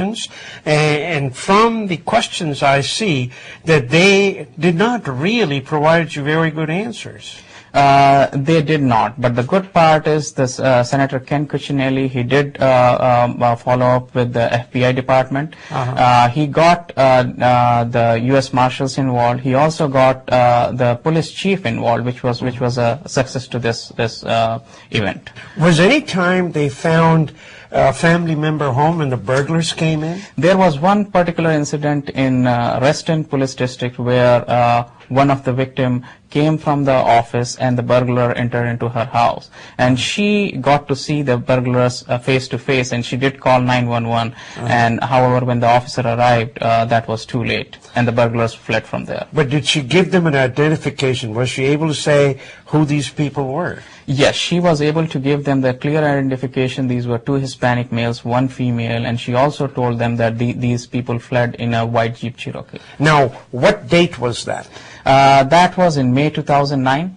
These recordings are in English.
questions, and from the questions I see that they did not really provide you very good answers. They did not, but the good part is this Senator Ken Cuccinelli, he did follow up with the FBI department. He got the U.S. Marshals involved. He also got the police chief involved, which was a success to this event. Was any time they found a family member home and the burglars came in? There was one particular incident in Reston Police District where one of the victim came from the office and the burglar entered into her house, and she got to see the burglars face to face, and she did call 911. And however, when the officer arrived, that was too late, and the burglars fled from there. But did she give them an identification? Was she able to say who these people were? Yes, she was able to give them the clear identification. These were 2 Hispanic males, 1 female, and she also told them that these people fled in a white Jeep Cherokee. Now, what date was that? That was in May 2009.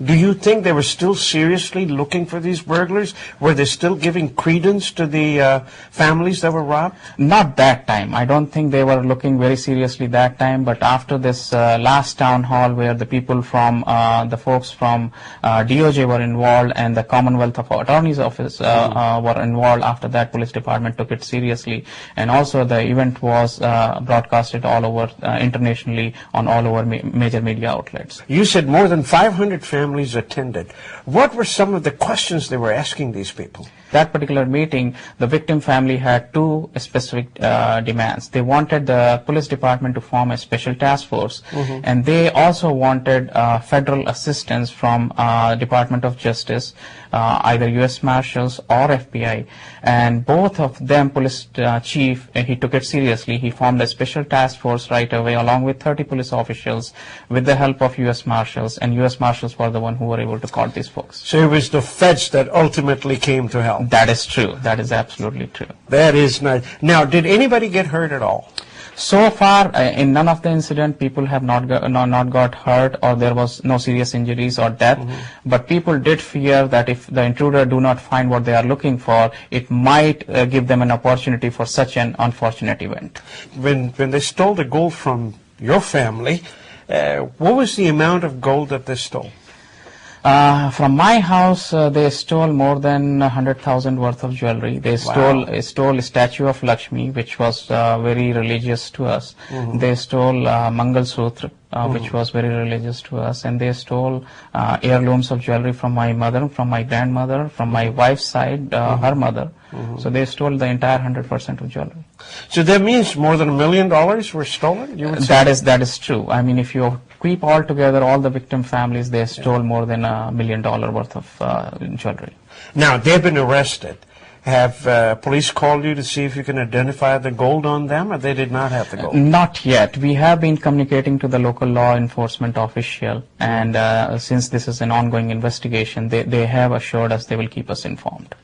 Do you think they were still seriously looking for these burglars? Were they still giving credence to the families that were robbed? Not that time. I don't think they were looking very seriously that time, but after this last town hall where the people from, the folks from DOJ were involved and the Commonwealth of Attorney's Office were involved, after that police department took it seriously, and also the event was broadcasted all over internationally on all over major media outlets. You said more than 500 families attended. What were some of the questions they were asking these people? That particular meeting, the victim family had 2 specific demands. They wanted the police department to form a special task force, and they also wanted federal assistance from Department of Justice, either U.S. Marshals or FBI. And both of them, police chief, he took it seriously. He formed a special task force right away, along with 30 police officials, with the help of U.S. Marshals, and U.S. Marshals were the one who were able to caught these folks. So it was the feds that ultimately came to help. That is true. That is absolutely true. That is nice. Now, did anybody get hurt at all? So far, in none of the incident, people have not got hurt, or there was no serious injuries or death. But people did fear that if the intruder do not find what they are looking for, it might give them an opportunity for such an unfortunate event. When they stole the gold from your family, what was the amount of gold that they stole? From my house, they stole more than 100,000 worth of jewelry. They stole a statue of Lakshmi, which was very religious to us. They stole Mangal Sutra, which was very religious to us, and they stole heirlooms of jewelry from my mother, from my grandmother, from my wife's side, her mother. So they stole the entire 100% of jewelry. So that means more than $1 million were stolen? You would say? That is true. I mean, if you keep all together all the victim families, they stole more than $1 million worth of jewelry. Now, they've been arrested. Have police called you to see if you can identify the gold on them, or they did not have the gold? Not yet. We have been communicating to the local law enforcement official, and since this is an ongoing investigation, they have assured us they will keep us informed.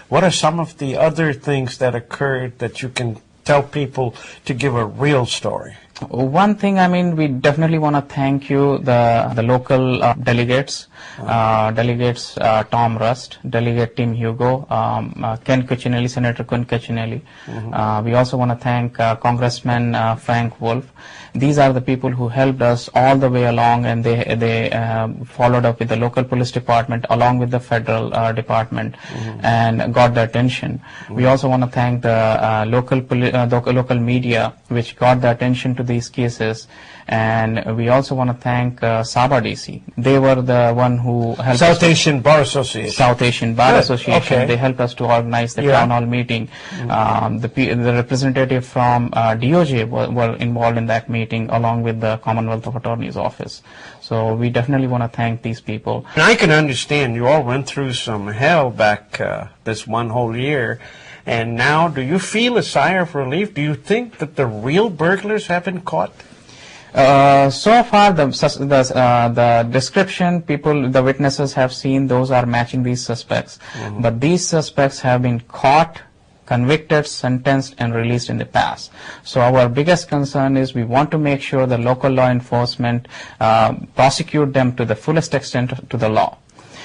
What are some of the other things that occurred that you can tell people to give a real story? One thing, I mean, we definitely want to thank you, the local delegates, Tom Rust, Delegate Tim Hugo, Ken Cuccinelli, Senator Ken Cuccinelli. We also want to thank Congressman Frank Wolf. These are the people who helped us all the way along, and they followed up with the local police department along with the federal department and got the attention. We also want to thank the local media, which got the attention to these cases, and we also want to thank Saba DC. They were the one who helped South Asian Bar Association. South Asian Bar Association. Okay. They helped us to organize the town hall meeting. The representative from DOJ were involved in that meeting, along with the Commonwealth of Attorney's Office. So we definitely want to thank these people. And I can understand you all went through some hell back this one whole year. And now, do you feel a sigh of relief? Do you think that the real burglars have been caught? So far, the description the witnesses have seen, those are matching these suspects. But these suspects have been caught, convicted, sentenced, and released in the past. So our biggest concern is we want to make sure the local law enforcement prosecute them to the fullest extent to the law.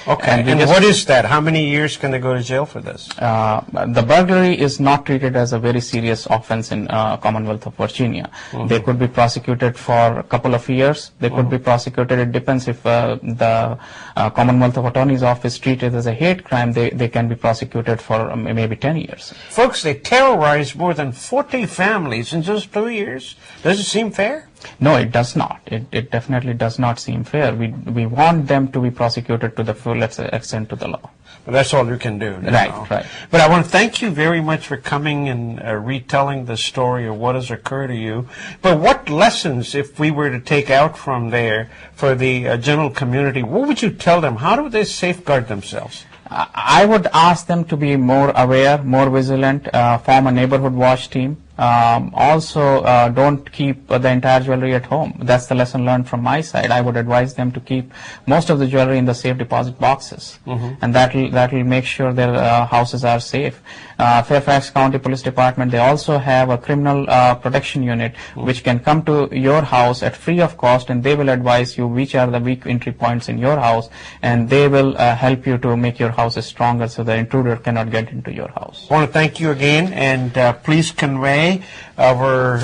Okay, and what is that? How many years can they go to jail for this? The burglary is not treated as a very serious offense in Commonwealth of Virginia. They could be prosecuted for a couple of years. They could be prosecuted. It depends if the Commonwealth of Attorney's Office treated as a hate crime. They can be prosecuted for maybe 10 years. Folks, they terrorized more than 40 families in just 2 years. Does it seem fair? No, it does not. It definitely does not seem fair. We want them to be prosecuted to the full extent to the law. But that's all you can do. Right. But I want to thank you very much for coming and retelling the story of what has occurred to you. But what lessons, if we were to take out from there for the general community, what would you tell them? How do they safeguard themselves? I would ask them to be more aware, more vigilant, form a neighborhood watch team. Also, don't keep the entire jewelry at home. That's the lesson learned from my side. I would advise them to keep most of the jewelry in the safe deposit boxes, and that will make sure their houses are safe. Fairfax County Police Department, they also have a criminal protection unit which can come to your house at free of cost, and they will advise you which are the weak entry points in your house, and they will help you to make your house stronger so the intruder cannot get into your house. I want to thank you again, and please convey our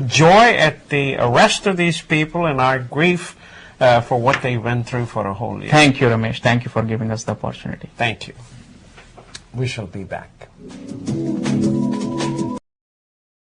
joy at the arrest of these people and our grief for what they went through for a whole year. Thank you, Ramesh. Thank you for giving us the opportunity. Thank you. We shall be back.